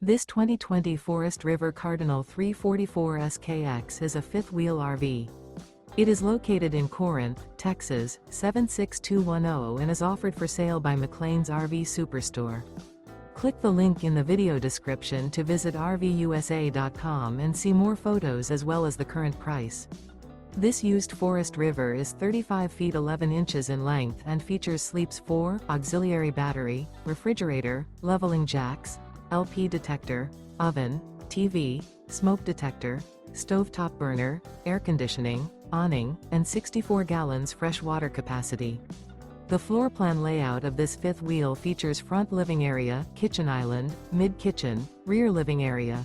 This 2020 Forest River Cardinal 344 SKX is a fifth-wheel RV. It is located in Corinth, Texas, 76210 and is offered for sale by McClain's RV Superstore. Click the link in the video description to visit RVUSA.com and see more photos as well as the current price. This used Forest River is 35 feet 11 inches in length and features sleeps 4, auxiliary battery, refrigerator, leveling jacks, LP detector, oven, TV, smoke detector, stovetop burner, air conditioning, awning, and 64 gallons fresh water capacity. The floor plan layout of this fifth wheel features front living area, kitchen island, mid-kitchen, rear living area.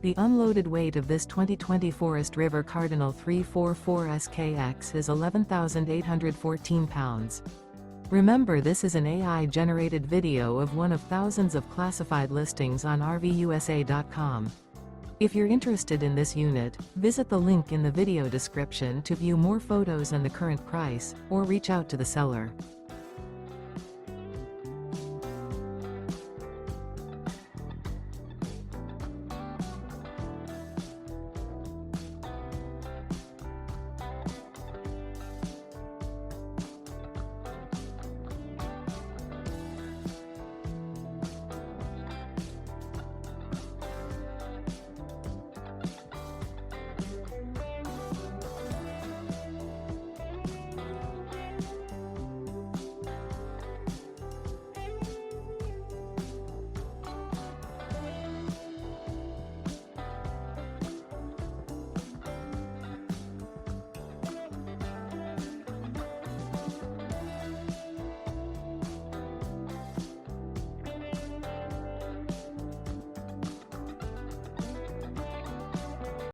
The unloaded weight of this 2020 Forest River Cardinal 344 SKX is 11,814 pounds. Remember, this is an AI-generated video of one of thousands of classified listings on RVUSA.com. If you're interested in this unit, visit the link in the video description to view more photos and the current price, or reach out to the seller.